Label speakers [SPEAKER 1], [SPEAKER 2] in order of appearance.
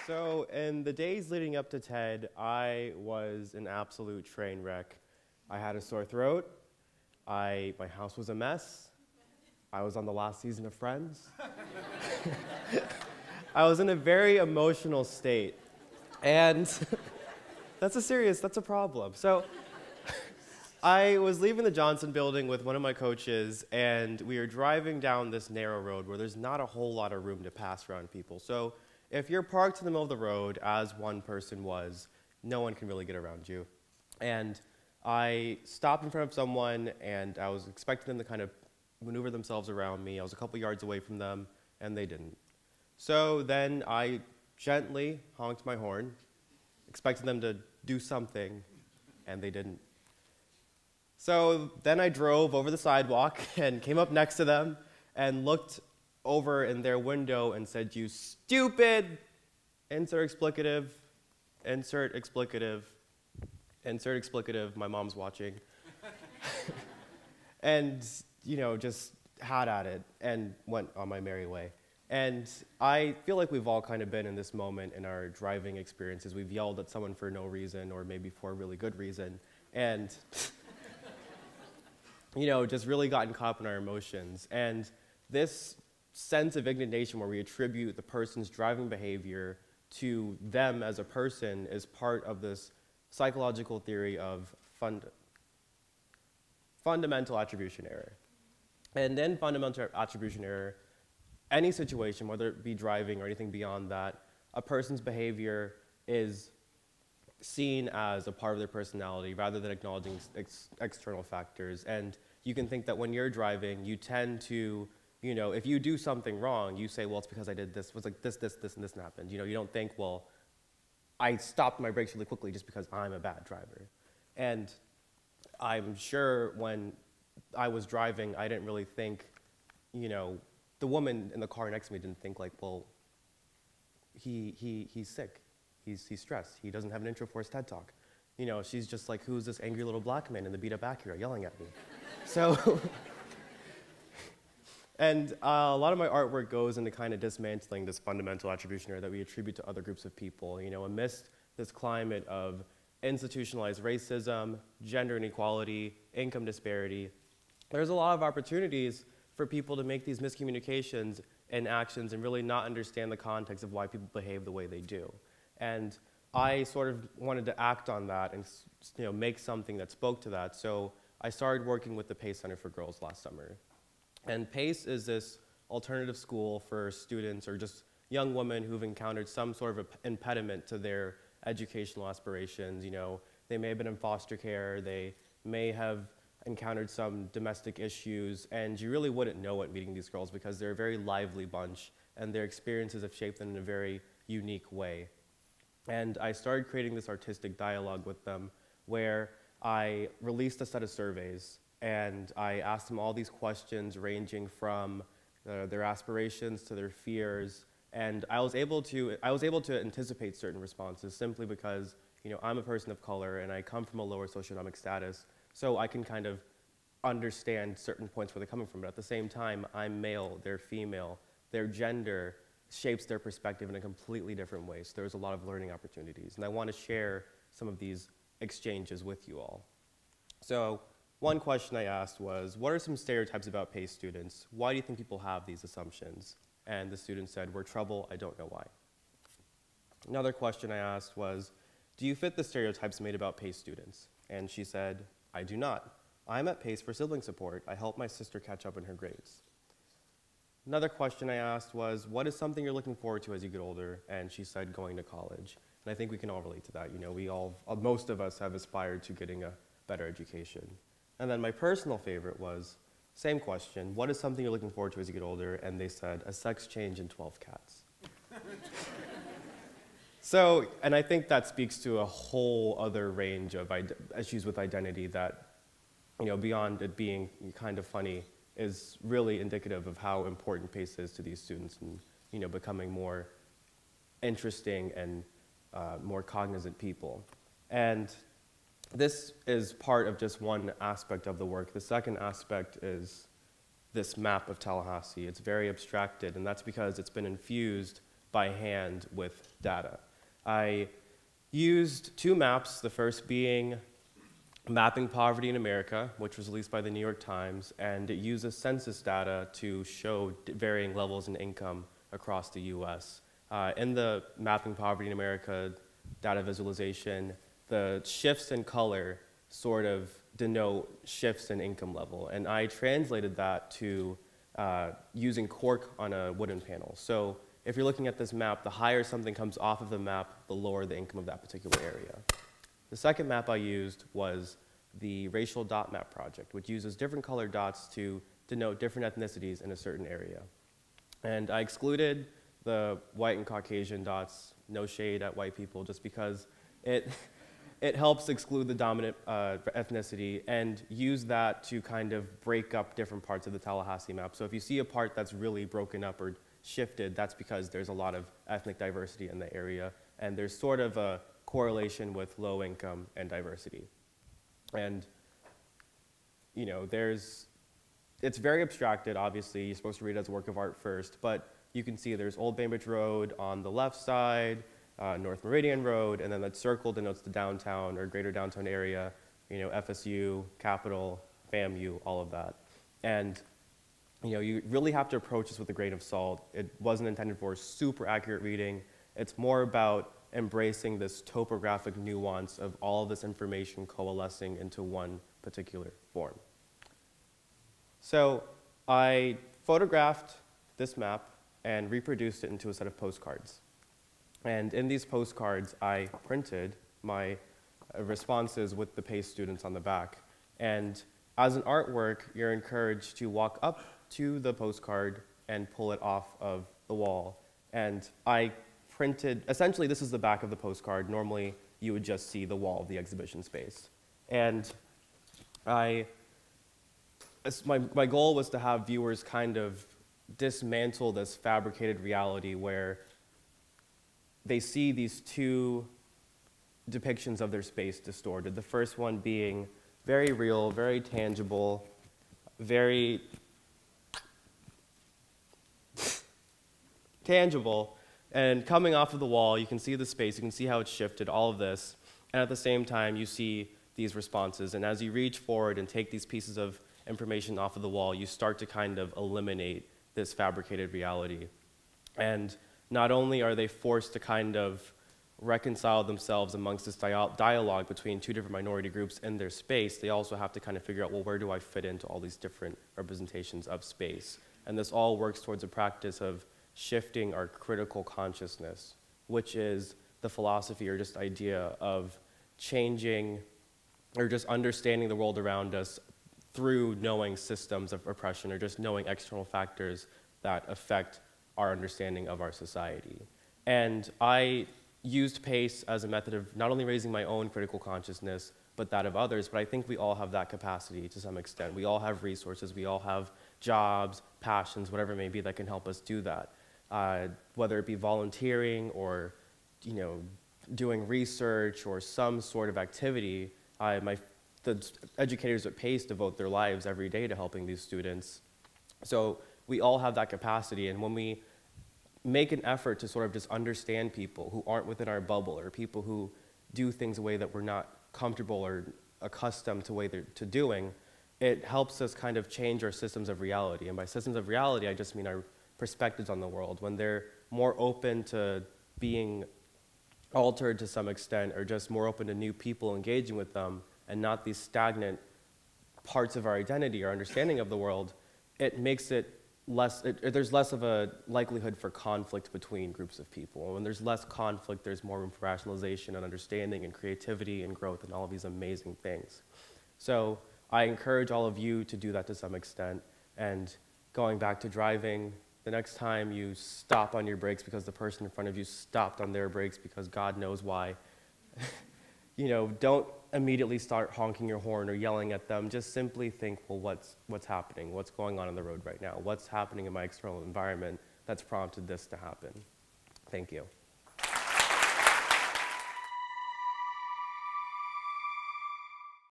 [SPEAKER 1] So in the days leading up to TED, I was an absolute train wreck. I had a sore throat. My house was a mess. I was on the last season of Friends. I was in a very emotional state. And that's a problem. So I was leaving the Johnson building with one of my coaches, and we were driving down this narrow road where there's not a whole lot of room to pass around people. So if you're parked in the middle of the road, as one person was, no one can really get around you. And I stopped in front of someone, and I was expecting them to kind of maneuver themselves around me. I was a couple yards away from them, and they didn't. So then I gently honked my horn, expecting them to do something, and they didn't. So then I drove over the sidewalk and came up next to them and looked over in their window and said, "You stupid," insert explicative, insert explicative, insert explicative, my mom's watching. And, just had at it and went on my merry way. And I feel like we've all kind of been in this moment in our driving experiences. We've yelled at someone for no reason or maybe for a really good reason. And, just really gotten caught up in our emotions. And this sense of indignation where we attribute the person's driving behavior to them as a person is part of this psychological theory of fundamental attribution error. And in fundamental attribution error, any situation, whether it be driving or anything beyond that, a person's behavior is seen as a part of their personality rather than acknowledging external factors. And you can think that when you're driving, you tend to, if you do something wrong, you say, well, it's because I did this. It was like this, and this happened. You don't think, well, I stopped my brakes really quickly just because I'm a bad driver. And I'm sure when I was driving, I didn't really think, the woman in the car next to me didn't think like, well, he's sick. He's stressed. He doesn't have an intro for his TED Talk. She's just like, who's this angry little black man in the beat-up Acura yelling at me? So, and a lot of my artwork goes into kind of dismantling this fundamental attribution error that we attribute to other groups of people. Amidst this climate of institutionalized racism, gender inequality, income disparity, there's a lot of opportunities for people to make these miscommunications and actions and really not understand the context of why people behave the way they do. And I sort of wanted to act on that and make something that spoke to that. So I started working with the PACE Center for Girls last summer. And PACE is this alternative school for students or just young women who've encountered some sort of impediment to their educational aspirations. They may have been in foster care, they may have encountered some domestic issues, and you really wouldn't know it meeting these girls because they're a very lively bunch and their experiences have shaped them in a very unique way. And I started creating this artistic dialogue with them where I released a set of surveys and I asked them all these questions ranging from their aspirations to their fears, and I was able to anticipate certain responses simply because I'm a person of color and I come from a lower socioeconomic status, so I can kind of understand certain points where they're coming from. But at the same time, I'm male, they're female, their gender shapes their perspective in a completely different way. So there's a lot of learning opportunities. And I want to share some of these exchanges with you all. So one question I asked was, what are some stereotypes about PACE students? Why do you think people have these assumptions? And the student said, we're trouble, I don't know why. Another question I asked was, do you fit the stereotypes made about PACE students? And she said, I do not. I'm at PACE for sibling support. I help my sister catch up in her grades. Another question I asked was, what is something you're looking forward to as you get older? And she said, going to college. And I think we can all relate to that. Most of us have aspired to getting a better education. And then my personal favorite was, same question, what is something you're looking forward to as you get older? And they said, a sex change and 12 cats. So, and I think that speaks to a whole other range of issues with identity that, beyond it being kind of funny, is really indicative of how important PACE is to these students and, becoming more interesting and more cognizant people. And this is part of just one aspect of the work. The second aspect is this map of Tallahassee. It's very abstracted, and that's because it's been infused by hand with data. I used two maps, the first being Mapping Poverty in America, which was released by the New York Times, and it uses census data to show varying levels in income across the US. In the Mapping Poverty in America data visualization, the shifts in color sort of denote shifts in income level, and I translated that to using cork on a wooden panel. So if you're looking at this map, the higher something comes off of the map, the lower the income of that particular area. The second map I used was the Racial Dot Map project, which uses different colored dots to denote different ethnicities in a certain area. And I excluded the white and Caucasian dots, no shade at white people, just because it helps exclude the dominant ethnicity, and use that to kind of break up different parts of the Tallahassee map. So if you see a part that's really broken up or shifted, that's because there's a lot of ethnic diversity in the area, and there's sort of a correlation with low income and diversity. And, you know, it's very abstracted, obviously. You're supposed to read it as a work of art first, but you can see there's Old Bainbridge Road on the left side, North Meridian Road, and then that circle denotes the downtown or greater downtown area, you know, FSU, Capitol, FAMU, all of that. And, you know, you really have to approach this with a grain of salt. It wasn't intended for super accurate reading. It's more about embracing this topographic nuance of all of this information coalescing into one particular form. So I photographed this map and reproduced it into a set of postcards. And in these postcards, I printed my responses with the PACE students on the back. And as an artwork, you're encouraged to walk up to the postcard and pull it off of the wall. And I printed, essentially this is the back of the postcard. Normally you would just see the wall of the exhibition space. And my goal was to have viewers kind of dismantle this fabricated reality where they see these two depictions of their space distorted. The first one being very real, very tangible, very tangible, and coming off of the wall, you can see the space, you can see how it's shifted, all of this, and at the same time, you see these responses, and as you reach forward and take these pieces of information off of the wall, you start to kind of eliminate this fabricated reality. And not only are they forced to kind of reconcile themselves amongst this dialogue between two different minority groups in their space, they also have to kind of figure out, well, where do I fit into all these different representations of space? And this all works towards a practice of shifting our critical consciousness, which is the philosophy or just idea of changing or just understanding the world around us through knowing systems of oppression or just knowing external factors that affect our understanding of our society. And I used PACE as a method of not only raising my own critical consciousness, but that of others, but I think we all have that capacity to some extent. We all have resources, we all have jobs, passions, whatever it may be that can help us do that. Whether it be volunteering or, you know, doing research or some sort of activity, the educators at PACE devote their lives every day to helping these students. So we all have that capacity, and when we make an effort to sort of just understand people who aren't within our bubble or people who do things a way that we're not comfortable or accustomed to doing, it helps us kind of change our systems of reality. And by systems of reality, I just mean our perspectives on the world. When they're more open to being altered to some extent or just more open to new people engaging with them and not these stagnant parts of our identity or understanding of the world, it makes it less, there's less of a likelihood for conflict between groups of people. When there's less conflict, there's more room for rationalization and understanding and creativity and growth and all of these amazing things. So I encourage all of you to do that to some extent. And going back to driving, the next time you stop on your brakes because the person in front of you stopped on their brakes because God knows why, you know, don't immediately start honking your horn or yelling at them. Just simply think, well, what's happening? What's going on the road right now? What's happening in my external environment that's prompted this to happen? Thank you.